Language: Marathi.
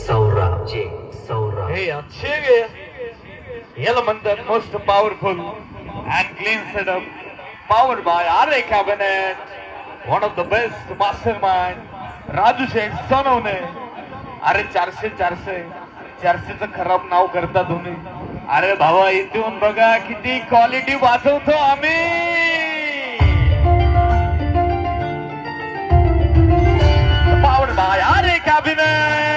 सौरभ हे अच्छे याला म्हणतात most powerful and clean setup power by R A cabinet one of the best master mind Raju Sheth Sonawane. अरे 400 खराब नाव करता तुम्ही. अरे भावा इथून बघा किती क्वालिटी वाचवतो आम्ही. Power by R A cabinet